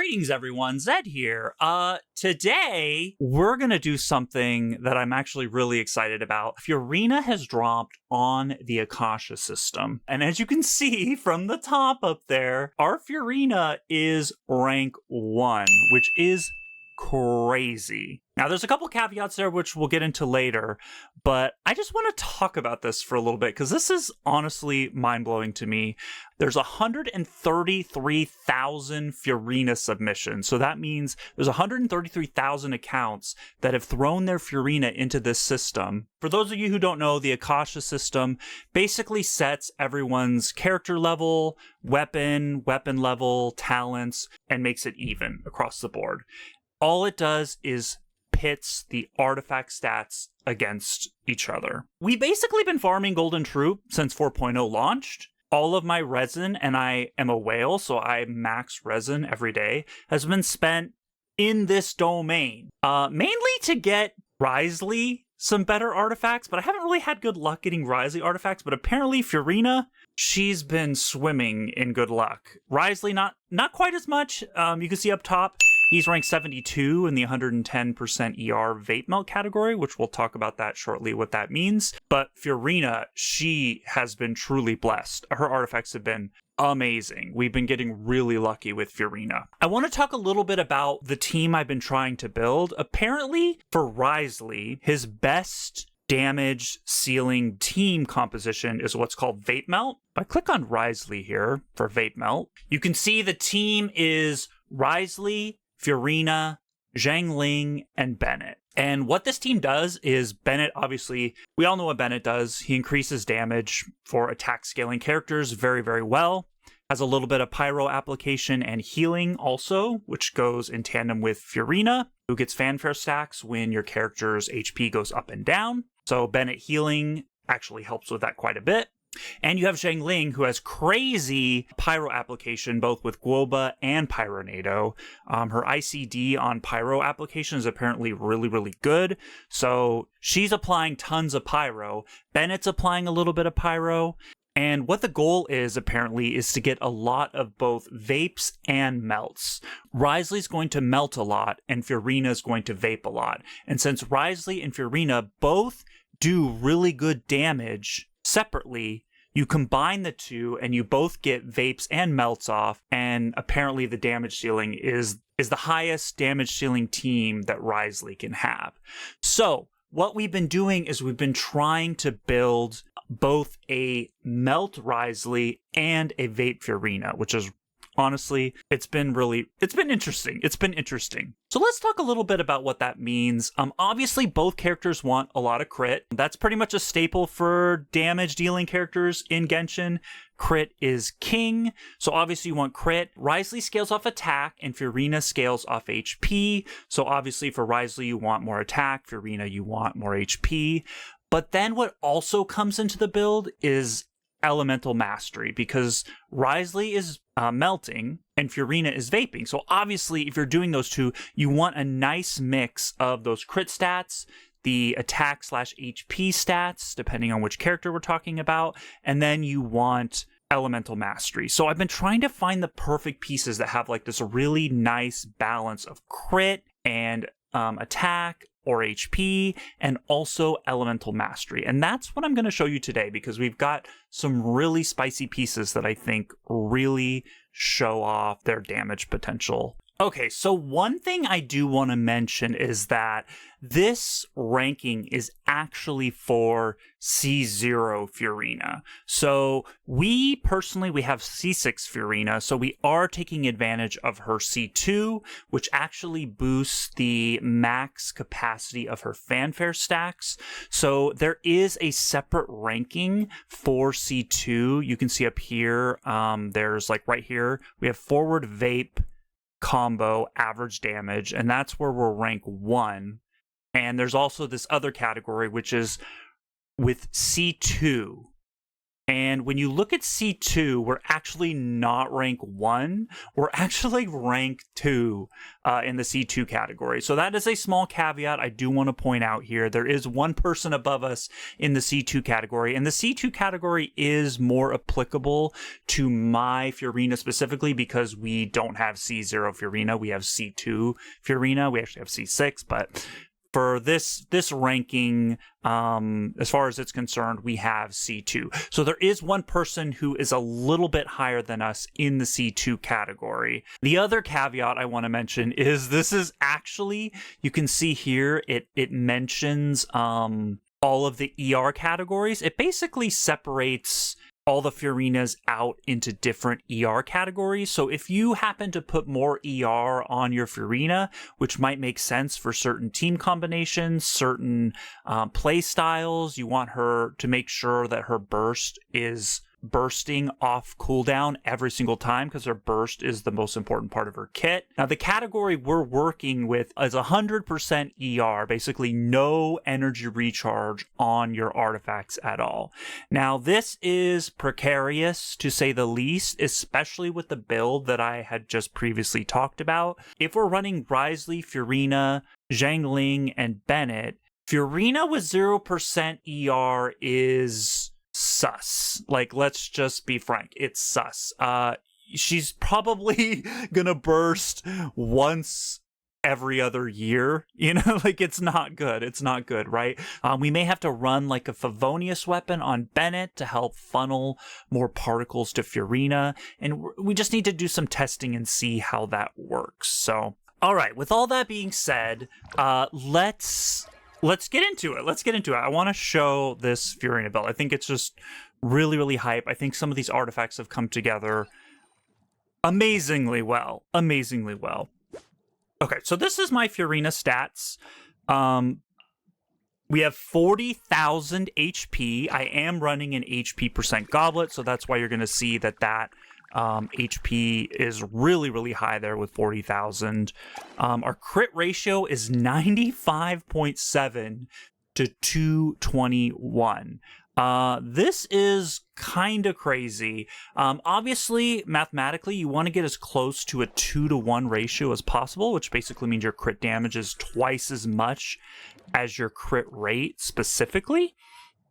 Greetings everyone, Zed here. Today we're gonna do something that I'm actually really excited about. Furina has dropped on the Akasha system. And as you can see from the top up there, our Furina is rank 1, which is crazy. Now there's a couple caveats there which we'll get into later, but I just want to talk about this for a little bit because this is honestly mind-blowing to me. There's 133,000 Furina submissions. So that means there's 133,000 accounts that have thrown their Furina into this system. For those of you who don't know, the Akasha system basically sets everyone's character level, weapon level, talents, and makes it even across the board. All it does is pits the artifact stats against each other. We've basically been farming Golden Troop since 4.0 launched. All of my resin, and I am a whale, so I max resin every day, has been spent in this domain. Mainly to get Risley some better artifacts, but I haven't really had good luck getting Risley artifacts, but apparently Furina, she's been swimming in good luck. Risley, not quite as much. You can see up top, he's ranked 72 in the 110% ER vape melt category, which we'll talk about that shortly, what that means. But Furina, she has been truly blessed. Her artifacts have been amazing. We've been getting really lucky with Furina. I want to talk a little bit about the team I've been trying to build. Apparently, for Risley, his best damage ceiling team composition is what's called Vape Melt. If I click on Risley here for Vape Melt, you can see the team is Risley, Furina, Zhang Ling, and Bennett. And what this team does is Bennett, obviously, we all know what Bennett does. He increases damage for attack scaling characters very, very well. Has a little bit of pyro application and healing also, which goes in tandem with Furina, who gets fanfare stacks when your character's HP goes up and down. So Bennett healing actually helps with that quite a bit. And you have Zhang Ling, who has crazy pyro application, both with Guoba and Pyronado. Her ICD on pyro application is apparently really, really good. So she's applying tons of pyro. Bennett's applying a little bit of pyro. And what the goal is, apparently, is to get a lot of both vapes and melts. Risley's going to melt a lot, and Furina's going to vape a lot. And since Risley and Furina both do really good damage separately, you combine the two and you both get vapes and melts off, and apparently the damage ceiling is the highest damage ceiling team that Risley can have. So what we've been doing is we've been trying to build both a melt Risley and a vape Furina, which is honestly, it's been interesting. It's been interesting. So let's talk a little bit about what that means. Obviously, both characters want a lot of crit. That's pretty much a staple for damage dealing characters in Genshin. Crit is king, so obviously you want crit. Risley scales off attack, and Furina scales off HP. So obviously for Risley, you want more attack. Furina, you want more HP. But then what also comes into the build is elemental mastery, because Risley is melting and Furina is vaping. So obviously, if you're doing those two, you want a nice mix of those crit stats, the attack / HP stats, depending on which character we're talking about, and then you want elemental mastery. So I've been trying to find the perfect pieces that have like this really nice balance of crit and attack or HP, and also elemental mastery. And that's what I'm going to show you today, because we've got some really spicy pieces that I think really show off their damage potential. Okay, so one thing I do want to mention is that this ranking is actually for C0 Furina. So we have C6 Furina, so we are taking advantage of her C2, which actually boosts the max capacity of her fanfare stacks. So there is a separate ranking for C2. You can see up here, there's like right here, we have forward vape, combo, average damage, and that's where we're rank 1. And there's also this other category, which is with C2. And when you look at C2, we're actually not rank 1. We're actually rank 2 in the C2 category. So that is a small caveat I do want to point out here. There is one person above us in the C2 category, and the C2 category is more applicable to my Furina specifically because we don't have C0 Furina. We have C2 Furina. We actually have C6, but for this ranking, as far as it's concerned, we have C2. So there is one person who is a little bit higher than us in the C2 category. The other caveat I want to mention is this is actually, you can see here, it mentions all of the ER categories. It basically separates all the Furinas out into different ER categories. So if you happen to put more ER on your Furina, which might make sense for certain team combinations, certain play styles, you want her to make sure that her burst is bursting off cooldown every single time because her burst is the most important part of her kit. Now, the category we're working with is 100% ER, basically no energy recharge on your artifacts at all. Now, this is precarious to say the least, especially with the build that I had just previously talked about. If we're running Wriothesley, Furina, Zhangling, and Bennett, Furina with 0% ER is sus. Like, let's just be frank, it's sus. She's probably gonna burst once every other year, you know, like it's not good, right? We may have to run like a Favonius weapon on Bennett to help funnel more particles to Furina, and we just need to do some testing and see how that works. So, all right, with all that being said, Let's get into it. I want to show this Furina build. I think it's just really, really hype. I think some of these artifacts have come together amazingly well. Okay, so this is my Furina stats. We have 40,000 HP. I am running an HP percent goblet, so that's why you're going to see that HP is really, really high there with 40,000. Our crit ratio is 95.7 to 221. This is kind of crazy. Obviously, mathematically, you want to get as close to a 2-to-1 ratio as possible, which basically means your crit damage is twice as much as your crit rate specifically.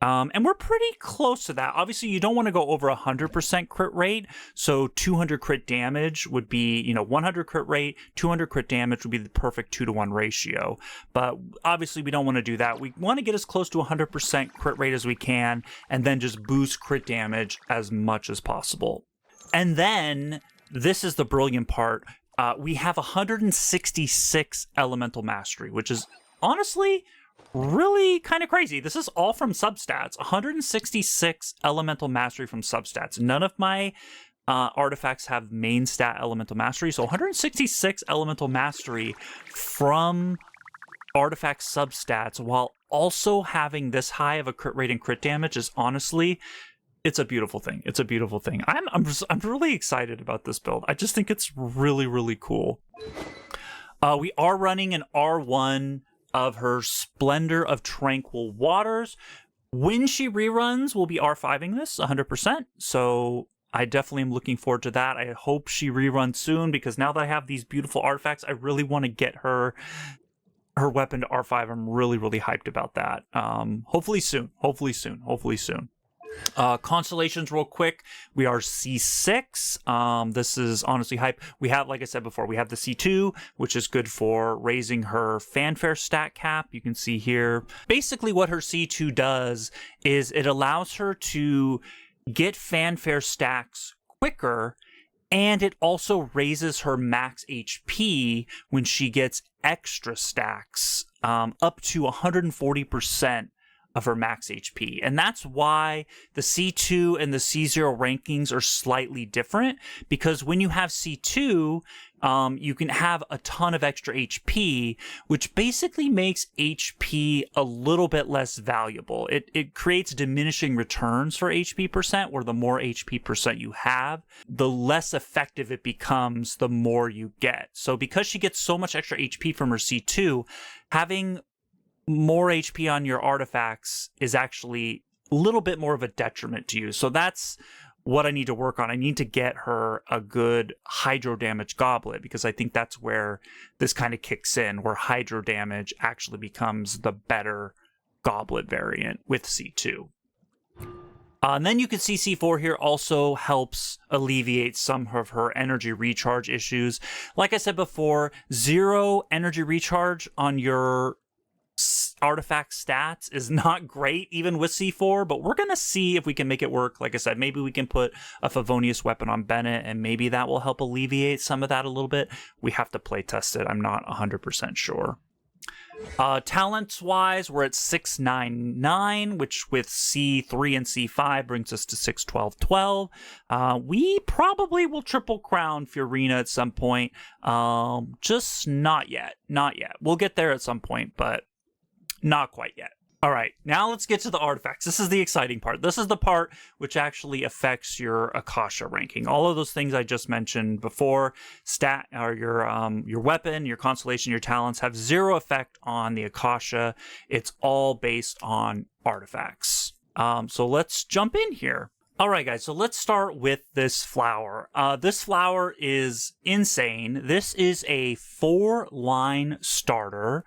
And we're pretty close to that. Obviously, you don't want to go over 100% crit rate. So 200 crit damage would be, 100 crit rate, 200 crit damage would be the perfect 2-to-1 ratio. But obviously, we don't want to do that. We want to get as close to 100% crit rate as we can, and then just boost crit damage as much as possible. And then, this is the brilliant part. We have 166 elemental mastery, which is honestly really kind of crazy. This is all from substats. 166 elemental mastery from substats. None of my artifacts have main stat elemental mastery, so 166 elemental mastery from artifact substats while also having this high of a crit rate and crit damage is honestly, it's a beautiful thing. I'm really excited about this build. I just think it's really, really cool. We are running an R1 of her Splendor of Tranquil Waters. When she reruns, we'll be R5ing this 100%. So I definitely am looking forward to that. I hope she reruns soon, because now that I have these beautiful artifacts, I really want to get her weapon to R5. I'm really, really hyped about that. Hopefully soon. Constellations real quick. We are C6. This is honestly hype. We have, like I said before, we have the C2, which is good for raising her fanfare stat cap. You can see here. Basically what her C2 does is it allows her to get fanfare stacks quicker, and it also raises her max HP when she gets extra stacks up to 140% of her max HP. And that's why the C2 and the C0 rankings are slightly different, because when you have C2, you can have a ton of extra HP, which basically makes HP a little bit less valuable. It creates diminishing returns for HP percent, where the more HP percent you have, the less effective it becomes the more you get. So because she gets so much extra HP from her C2, having more HP on your artifacts is actually little bit more of a detriment to you. So that's what I need to work on. I need to get her a good hydro damage goblet, because I think that's where this kind of kicks in, where hydro damage actually becomes the better goblet variant with C2. And then you can see C4 here also helps alleviate some of her energy recharge issues. Like I said before, 0 energy recharge on your artifact stats is not great even with C4, but we're gonna see if we can make it work. Like I said, maybe we can put a Favonius weapon on Bennett, and maybe that will help alleviate some of that a little bit. We have to play test it. I'm not 100% sure. Talents wise, we're at 699, which with C3 and C5 brings us to 61212. We probably will triple crown Furina at some point. Just not yet. Not yet. We'll get there at some point, but not quite yet. All right, now let's get to the artifacts. This is the exciting part. This is the part which actually affects your Akasha ranking. All of those things I just mentioned before, stat or your weapon, your constellation, your talents, have 0 effect on the Akasha. It's all based on artifacts. So let's jump in here. All right, guys, so let's start with this flower. This flower is insane. This is a 4-line starter.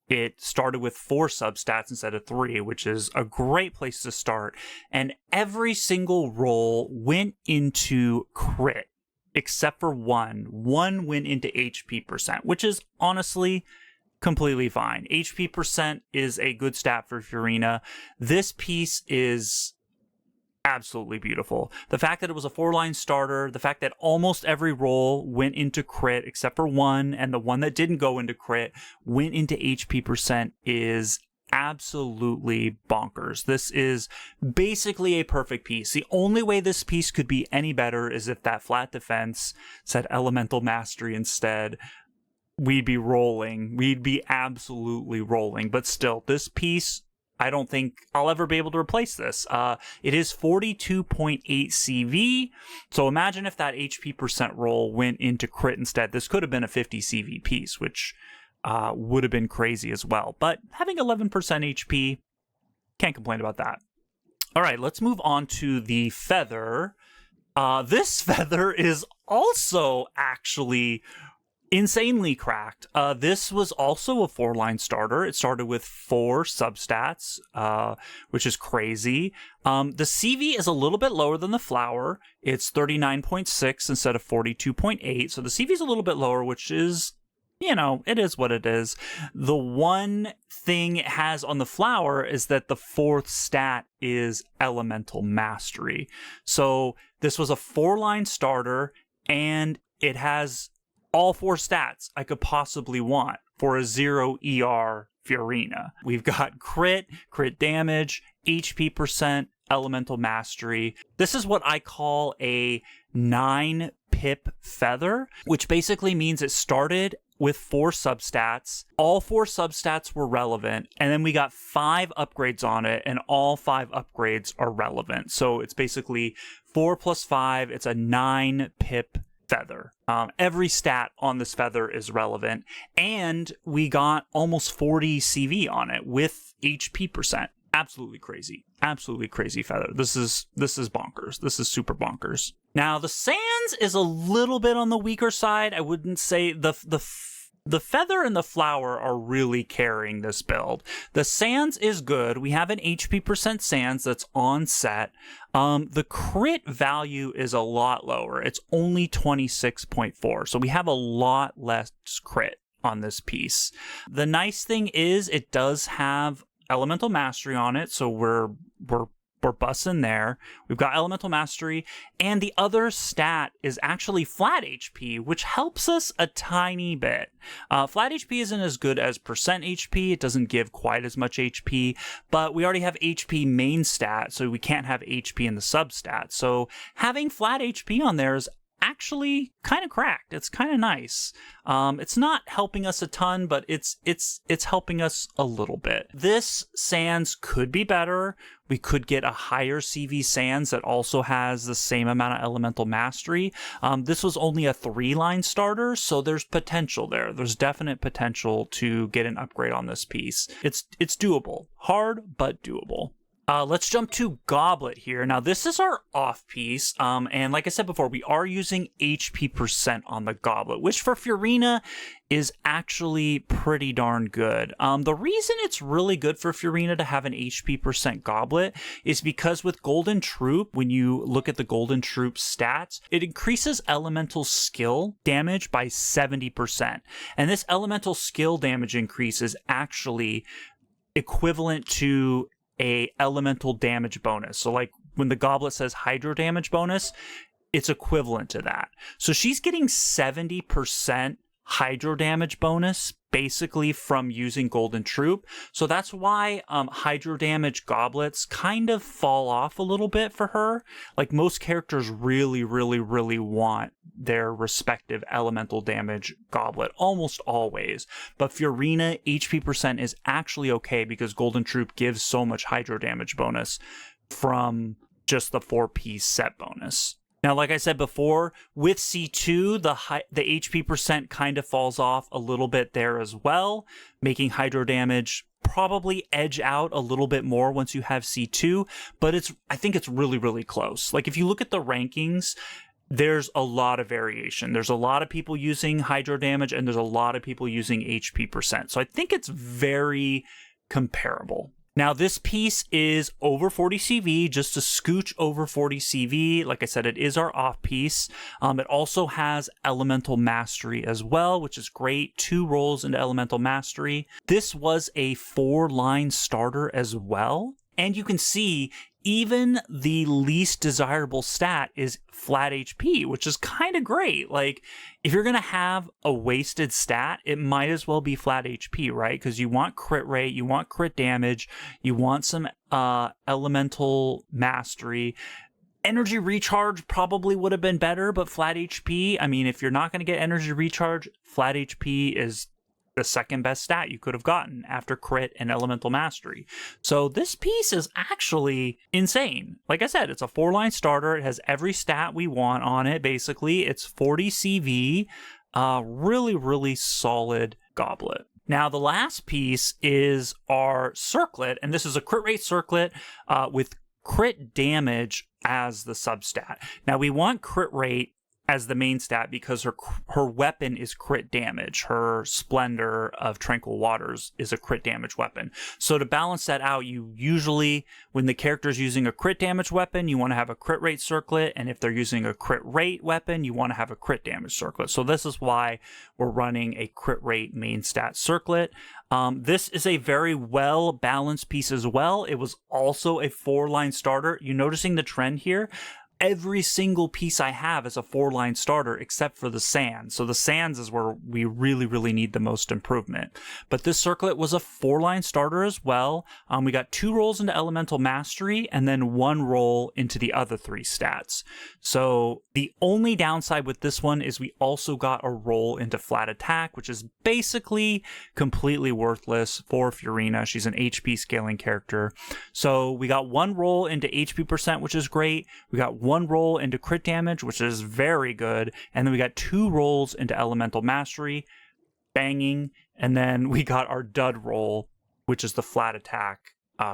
It started with 4 substats instead of 3, which is a great place to start. And every single roll went into crit, except for one. One went into HP percent, which is honestly completely fine. HP percent is a good stat for Furina. This piece is absolutely beautiful. The fact that it was a 4-line starter, the fact that almost every roll went into crit except for one, and the one that didn't go into crit went into HP percent is absolutely bonkers. This is basically a perfect piece. The only way this piece could be any better is if that flat defense said elemental mastery instead. We'd be rolling. We'd be absolutely rolling. But still, this piece, I don't think I'll ever be able to replace this. It is 42.8 CV. So imagine if that HP percent roll went into crit instead. This could have been a 50 CV piece, which would have been crazy as well. But having 11% HP, can't complain about that. All right, let's move on to the feather. This feather is also actually insanely cracked. This was also a 4-line starter. It started with 4 substats, which is crazy. The CV is a little bit lower than the flower. It's 39.6 instead of 42.8. So the CV is a little bit lower, which is, you know, it is what it is. The one thing it has on the flower is that the 4th stat is elemental mastery. So this was a 4-line starter, and it has all 4 stats I could possibly want for a 0 ER Furina. We've got crit damage, HP percent, elemental mastery. This is what I call a 9 pip feather, which basically means it started with 4 substats. All 4 substats were relevant, and then we got 5 upgrades on it, and all 5 upgrades are relevant. So it's basically 4 plus 5, it's a 9 pip feather. Every stat on this feather is relevant, and we got almost 40 CV on it with HP percent. Absolutely crazy feather. This is bonkers. This is super bonkers. Now the sands is a little bit on the weaker side. I wouldn't say the feather and the flower are really carrying this build. The sands is good. We have an HP percent sands that's on set. The crit value is a lot lower. It's only 26.4. So we have a lot less crit on this piece. The nice thing is it does have elemental mastery on it. So we're bussing there. We've got elemental mastery, and the other stat is actually flat HP, which helps us a tiny bit. Flat HP isn't as good as percent HP. It doesn't give quite as much HP, but we already have HP main stat, so we can't have HP in the substat. So having flat HP on there is actually kind of cracked. It's kind of nice. It's not helping us a ton, but it's helping us a little bit. This Sands could be better. We could get a higher CV Sands that also has the same amount of elemental mastery. This was only a 3-line starter, so there's potential there. There's definite potential to get an upgrade on this piece. It's doable. Hard, but doable. Let's jump to Goblet here. Now, this is our off piece, and like I said before, we are using HP percent on the Goblet, which for Furina is actually pretty darn good. The reason it's really good for Furina to have an HP percent Goblet is because with Golden Troop, when you look at the Golden Troop stats, it increases elemental skill damage by 70%. And this elemental skill damage increase is actually equivalent to a elemental damage bonus. So like when the Goblet says hydro damage bonus, it's equivalent to that. So she's getting 70% hydro damage bonus basically from using Golden Troop. So that's why hydro damage goblets kind of fall off a little bit for her. Like most characters really want their respective elemental damage goblet almost always. But Furina HP percent is actually okay because Golden Troop gives so much hydro damage bonus from just the 4-piece set bonus. Now, like I said before, with C2, the HP percent kind of falls off a little bit there as well, making hydro damage probably edge out a little bit more once you have C2, but I think it's really close. Like if you look at the rankings, there's a lot of variation. There's a lot of people using hydro damage and there's a lot of people using HP percent. So I think it's very comparable. Now, this piece is over 40 CV, just a scooch over 40 CV. Like I said, it is our off piece. It also has Elemental Mastery as well, which is great. 2 rolls into Elemental Mastery. This was a 4-line starter as well. And you can see even the least desirable stat is flat HP, which is kind of great. Like, if you're going to have a wasted stat, it might as well be flat HP, right? Because you want crit rate, you want crit damage, you want some elemental mastery. Energy recharge probably would have been better, but flat HP, I mean, if you're not going to get energy recharge, flat HP is the second best stat you could have gotten after crit and elemental mastery. So this piece is actually insane. Like I said, it's a 4-line starter. It has every stat we want on it, basically. It's 40 CV. Really solid goblet. Now, the last piece is our circlet, and this is a crit rate circlet with crit damage as the substat. Now, we want crit rate as the main stat because her weapon is crit damage. Her Splendor of Tranquil Waters is a crit damage weapon. So to balance that out, you usually, when the character's using a crit damage weapon, you want to have a crit rate circlet, and if they're using a crit rate weapon, you want to have a crit damage circlet. So this is why we're running a crit rate main stat circlet. This is a very well balanced piece as well. It was also a 4-line starter. You noticing the trend here? Every single piece I have is a 4-line starter except for the Sands. So the Sands is where we really need the most improvement. But this circlet was a 4-line starter as well. We got 2 rolls into Elemental Mastery and then 1 roll into the other 3 stats. So the only downside with this one is we also got a roll into Flat Attack, which is basically completely worthless for Furina. She's an HP scaling character. So we got 1 roll into HP percent, which is great. We got 1 roll into crit damage, which is very good. And then we got 2 rolls into Elemental Mastery, banging. And then we got our dud roll, which is the Flat Attack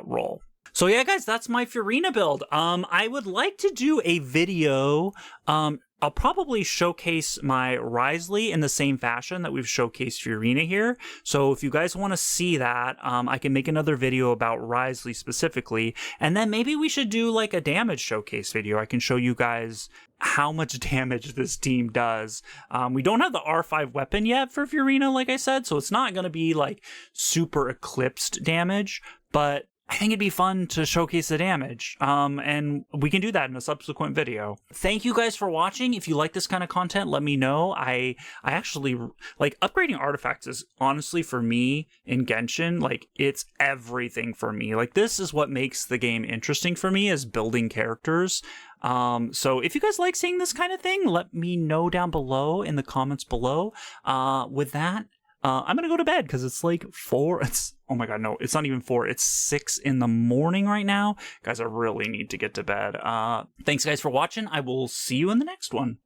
roll. So yeah, guys, that's my Furina build. I would like to do a video. I'll probably showcase my Wriothesley in the same fashion that we've showcased Furina here. So if you guys want to see that, I can make another video about Wriothesley specifically. And then maybe we should do like a damage showcase video. I can show you guys how much damage this team does. We don't have the R5 weapon yet for Furina, like I said, so it's not going to be like super eclipsed damage, but I think it'd be fun to showcase the damage, and we can do that in a subsequent video. Thank you guys for watching. If you like this kind of content, let me know. I actually, like, upgrading artifacts is honestly, for me, in Genshin, like, it's everything for me. Like, this is what makes the game interesting for me, is building characters. So if you guys like seeing this kind of thing, let me know down below in the comments below. With that, I'm gonna go to bed because it's like 4. Oh my god, no, it's not even 4. It's 6 in the morning right now. Guys, I really need to get to bed. Thanks guys for watching. I will see you in the next one.